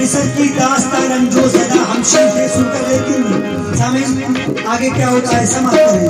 मिस्र की दास्तान रंजो ज़दा हमशीर थे सुनकर, लेकिन सामीन आगे क्या होता है समाप्त करें।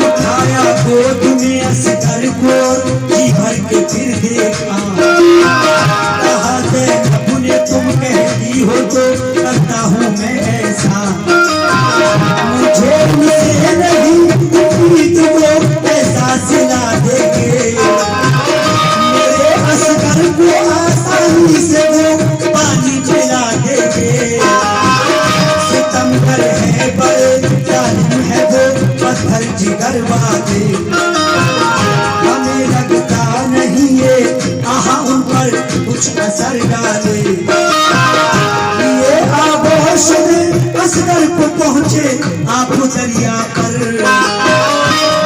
उठाया गोद में असगर को जी भर के फिर देखा, कहा ज़ैनब ने तुम कहती हो तो करता हूँ मैं ऐसा, मुझे उनसे नहीं उम्मीद वो ऐसा सिला देंगे, असगर को आसानी से वो पानी पिला देंगे। सितमगर है बड़े जालिम है वो पत्थर जिगर वाले, हमें लगता नहीं ये आहा उन पर कुछ असर डाले। ये आगोश में असगर को पहुंचे आप दरिया पर,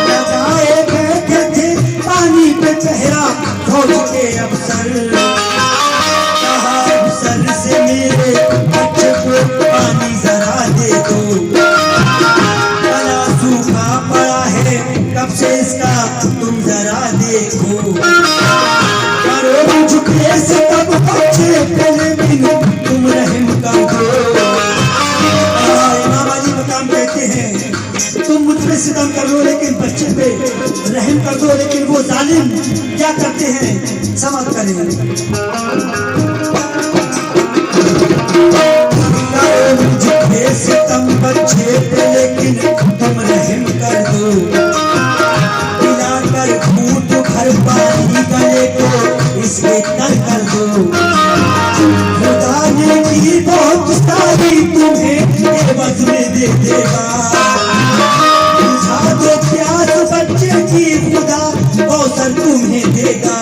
लगाए बैठे थे पानी पे पहरा फौज के अफसर, कहा अफसर से मेरे बच्चे को पानी जरा दे दो, गला सूखा पड़ा है कब से इसका तुम जरा देखो, करो झुके से तब बच्चे पहले दिन तुम रहम कर दो। इमाम अली मकाम कहते हैं तुम मुझ पे सितम कर दो लेकिन बच्चे पे रहम कर दो, लेकिन वो जालिम क्या करते हैं समाप्त करें। मुझे सितम बच्चे पे लेकिन तुम रहम कर दो, पिलाकर घूंट भर पानी गले को इसके तर कर दो, खुदा ने की बहुत सारी तुम्हें एवज में दे देगा, बुझा दो प्यास बच्चे की खुदा कौसर तुम्हें देगा,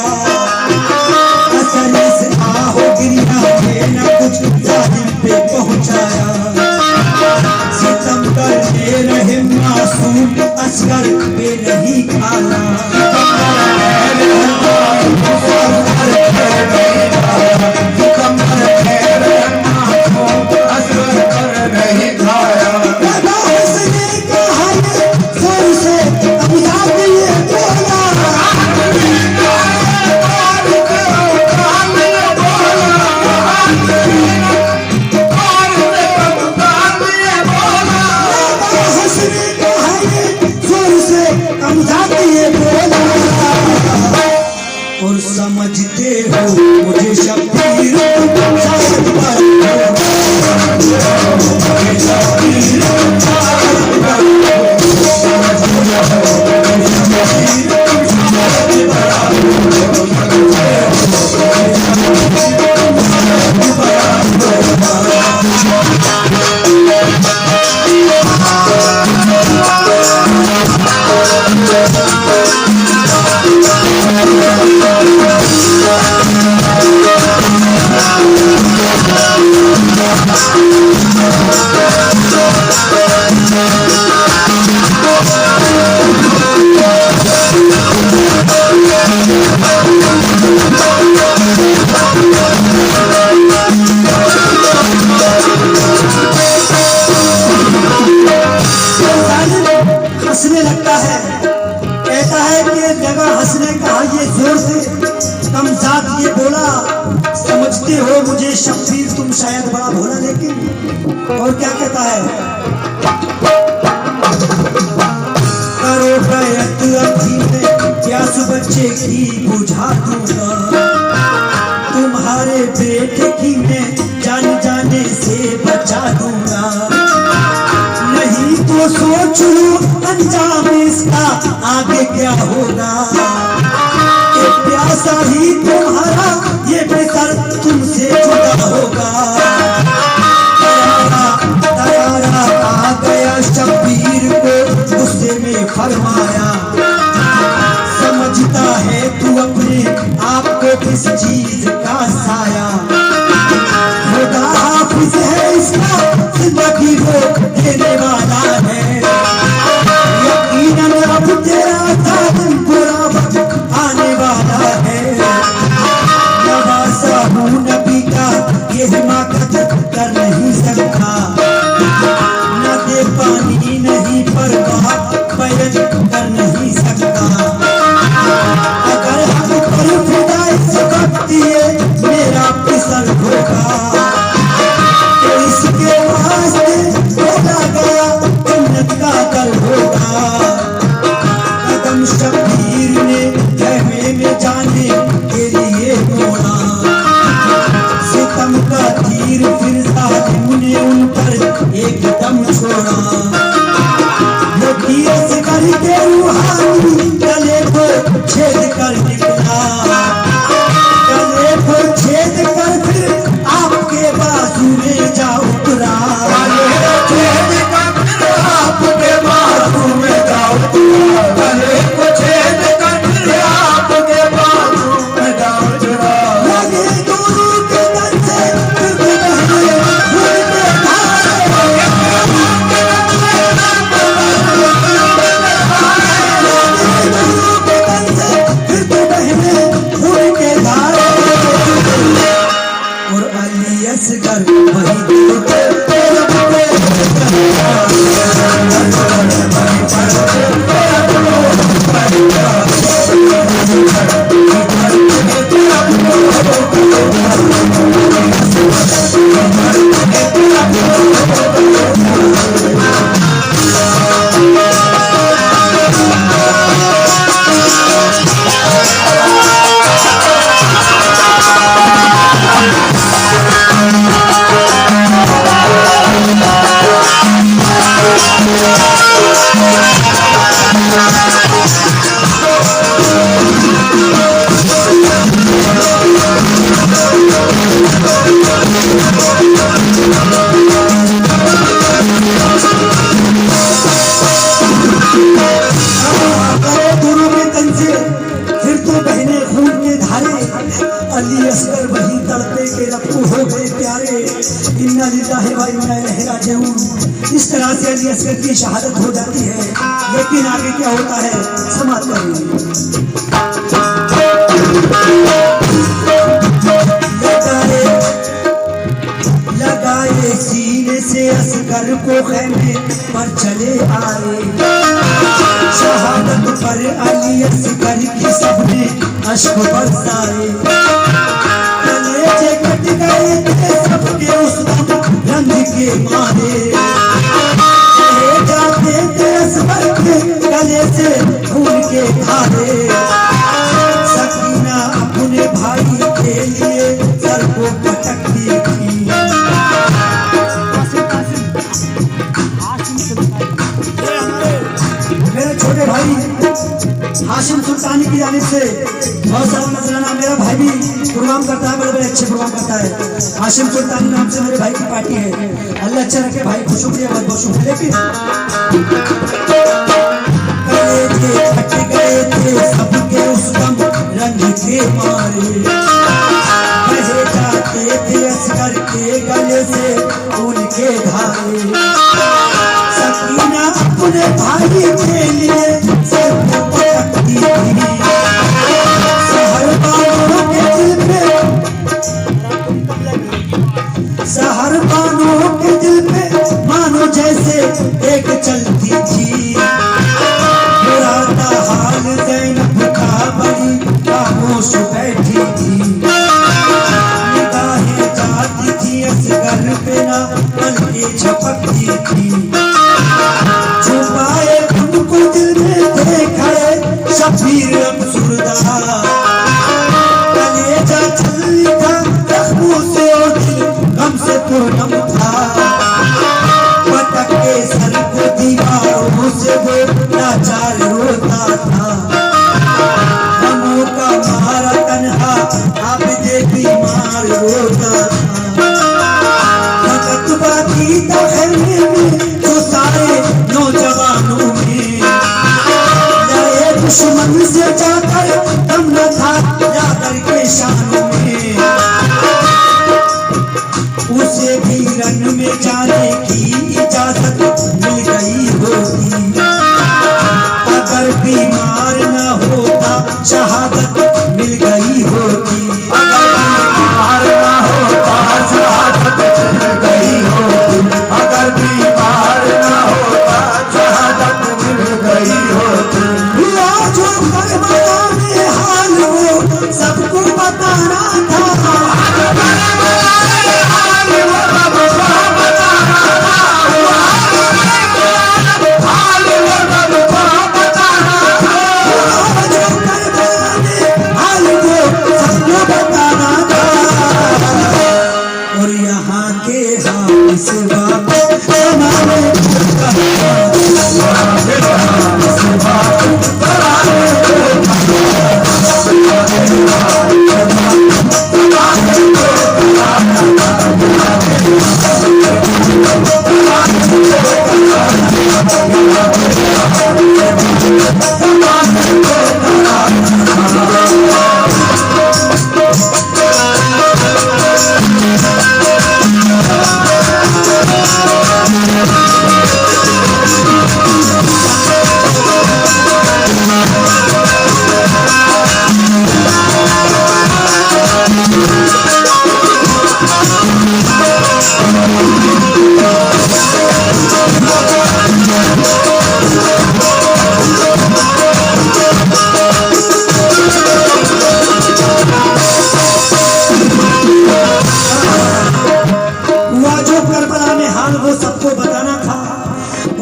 असली से आहो गिरिया है न कुछ जालिम पे पहुंचाया, सितम करने रहे मासूम असगर पे नहीं खाना, और समझते हो मुझे शब्बीर शायद हंसने लगता है, कहता है कि एक जगह हंसने कहा ये जोर से कमजात ये बोला, समझते हो मुझे शब्बीर तुम शायद बड़ा भोला, लेकिन और क्या कहता है, करो बैत अभी में प्यास बच्चे की बुझा दूंगा, तुम्हारे बेटे की मैं जान जाने से बचा दूंगा, नहीं तो सोच लो अंजाम इसका आगे क्या होगा, ये प्यासा ही तुम्हारा ये बेसर तुमसे जुदा होगा, तैयारा आ गया शब्बीर को गुस्से में फरमाया, समझता है तू अपने आप को किस चीज का साया, खुदा हाफिज है इसका जिंदगी वो देने वाला है, यकीनन के रूहानी गले को छेद कर निकला, गले को छेद कर फिर आपके बाजू में जा उतरा, छेद कर फिर आपके बाजू में जा उतरा, गले को छेद कर फिर आपके बाजू में जा उतरा। लगे दोनों के दर से फिर तो बहने खून के धारे, फिर तो बहने खून के धारे। और अली असगर वही अली असगर वही तड़पे के रफ्तू हो गए प्यारे। इन्ना लिल्लाहि व इन्ना इलैहि राजिऊन। इस तरह से अली असगर की शहादत हो जाती है, लेकिन आगे क्या होता है समाप्त करेंगे। लगाए सीने से असगर को खैमे पर चले आए, शहादत पर अली असगर की सबने अश्क बरसाए। कलेजे कट गए थे सबके उस रंग के मारे, कहे जाते थे असगर के गले से खून के धारे। सकीना अपने भाई के लिए सर को पटकती थी, मेरे छोटे भाई हाशिम सुल्तानी की जानिब से बहुत सारा नजराना। मेरा भाई भी प्रोग्राम करता है, बड़े बड़े अच्छे प्रोग्राम करता है। हाशिम सुल्तानी नाम से मेरे भाई की पार्टी है। अल्लाह अच्छा रखे भाई को, शुक्रिया बहुत बहुत शुक्रिया। लेकिन कलेजे फट गए थे सबके उस दम रंग के मारे, कहे जाते थे असगर के गले से खून के धारे। सकीना अपने भाई के लिए सर को पटकती थी, सहरबानों के दिल पे, सहरबानों के दिल पे मानो जैसे एक चलती थी। बुरा हाल ज़ैनब का बड़ी खामोश बैठी थी, निगाहें जाती थी असगर पे ना पलकें झपकती थी। छुपाए उनको दिल में देखा शबीर अफसुरदा, कलेजा चल था जख्मों से और दिल गम से पूनम था। पटक के सर को दीवारों से वो लाचार रोता था, गमों का मारा तन्हा आबिदे बीमार रोता था। वक़्त बाकी था खैमे में जो सारे नौजवानों में, लड़े दुश्मन से जाकर दम न था जाकर के शानों में। उसे भी रन में जाने की इजाजत मिल गई होती, अगर बीमार जमाने को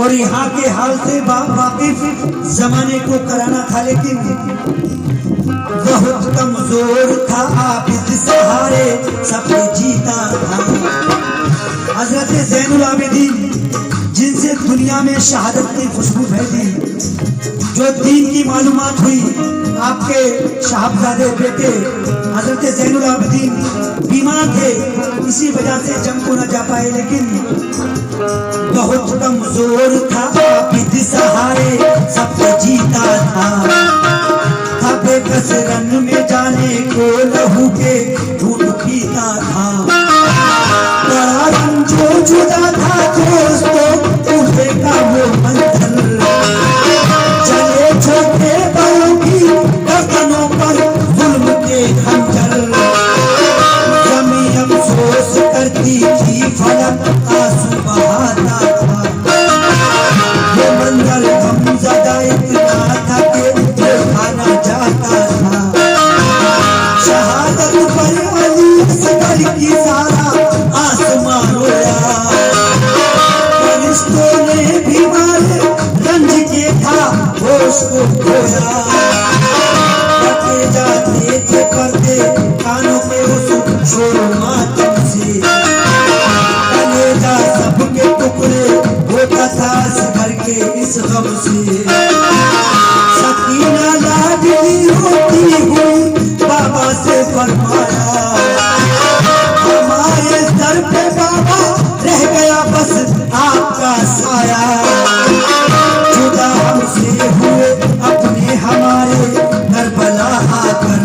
और यहाँ के हाल से वाकिफ जमाने को कराना था, लेकिन बहुत कमजोर था, आबिद सहारे सबको जीता था। हजरत ज़ैनुल आबिदीन जिनसे दुनिया में शहादत की खुशबू फैली, जो दीन की मालूमात हुई, आपके साहबजादे बेटे हजरत ज़ैनुल आबिदीन बीमार थे, इसी वजह से जंग को न जा पाए, लेकिन बहुत कमजोर था, आबिद सहारे सबको जीता था। बेकस रन में जाने को लहू के घूट पीता था। बड़ा रंजो जुदा था दोस्तों, उठे का वो मंथन, चले छोटे बड़ों की गर्दनों पर जुल्म के खंजर। जमी अफसोस करती थी, फलक आंसू बहाता था। ये मंजर गमज़दा इतना था कि खाना जाता था। शहादत पर अली असगर की सारा आसमां रोया, फरिश्तों ने भी मारे रंज के था होश को खोया। रखे जाते थे पर्दे कानों पे उस शोर मातम से, कलेजा सबके टुकड़े होता था असगर के इस गम से। सकीना लाडली होती हुई बाबा से फरमाया, हमारे सर पे बाबा रह गया बस आपका साया। जुदा हमसे हुए अपने हमारे करबला आकर,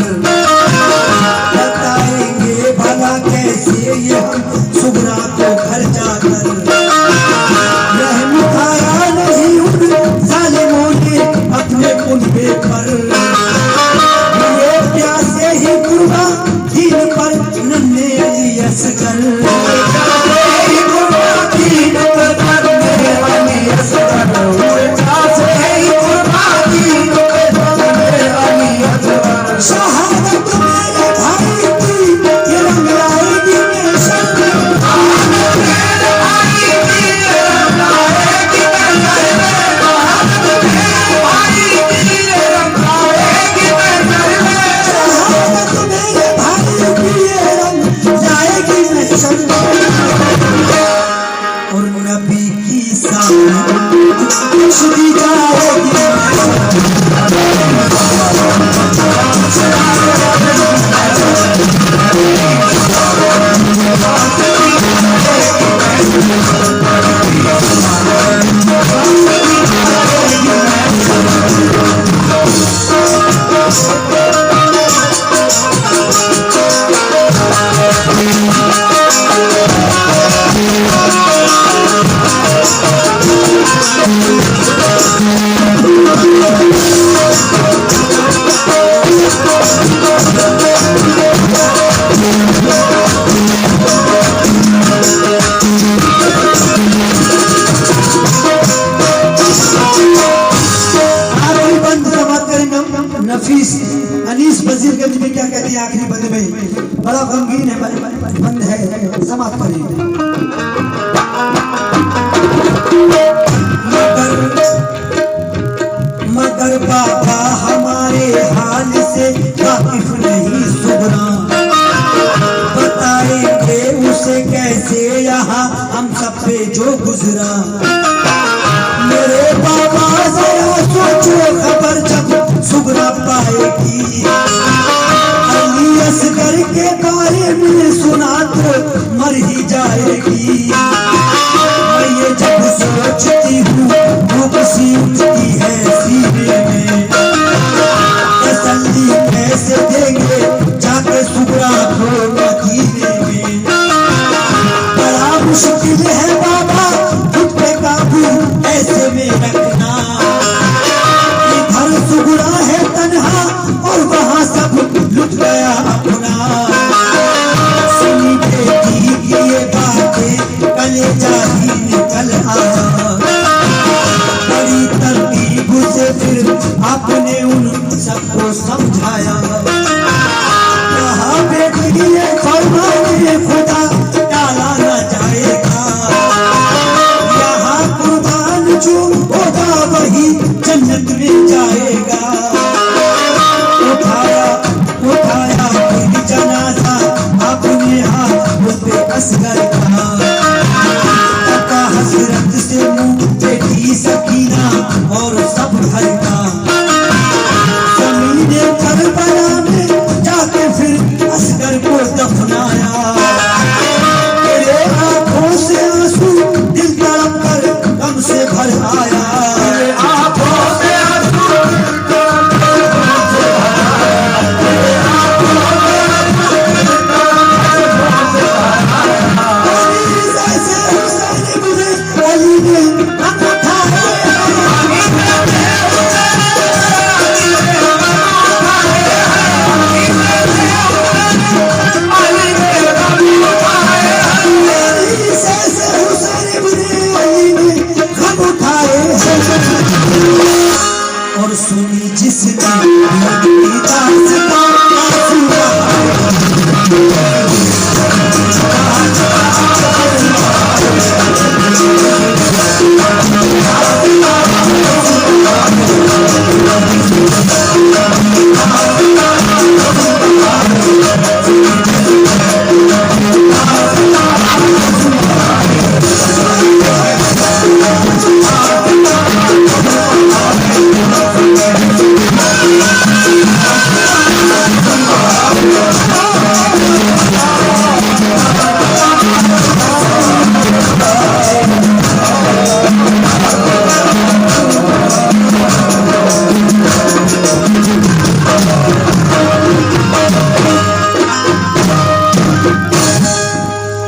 बताएंगे भला कैसे ये हम सुगरा को घर जाकर। रहम खाया नहीं उन जालिमों ने अपने कुनबे पर, ये प्यासे ही कुर्बा दीन पर नन्हे अली असगर। शहादत मेरे भाई की ये रंग लाएगी नेशन। शहादत मेरे भाई की ये रंग लाएगी नेशन। और नबी की खुशबू जाएगी नफीस अनीस वजीरगंज में क्या कहते हैं आखिरी बंद में, बड़ा गमगीन है बंद है, समाप्त करिए। मगर बाबा हमारे हाल से वाकिफ नहीं सुगरा, बताएंगे उसे कैसे यहाँ हम सब पे जो गुजरा। मेरे बाबा जरा सोचो खबर जब सुगरा पाएगी, अली असगर के बारे में सुना तो मर ही जाएगी। मैं ये जब सोचती हूँ धूप सी उठती है सी सबको समझाया, कहा बेटी ये फरमाने खुदा टाला न जाएगा, यहाँ कुर्बान जो होगा वही जन्नत में जाएगा। उठाया उठाया कोई जनाजा अपने हाथ पे असगर का, तका हसरत से मुंह बेटी सकीना और सब घर का। ज़मीने करबला में जाके फिर असगर को दफनाया, तेरे आंखों से आंसू दिल तड़प कर गम से भर आया, आंखों से आंसू जैसे हुसैन इब्ने अली ने हम उठाए, जैसे हुसैन इब्ने अली ने हम उठाए और सुनी जिसने अपनी दास्तां आंसू बहाए।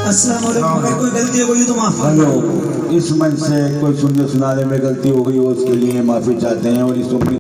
अस्सलाम वालेकुम, अगर कोई गलती हो गई तो माफ कर दो। हेलो, इस मंच से कोई सुनने सुनाने में गलती हो गई हो उसके लिए माफ़ी चाहते हैं और इस उम्मीद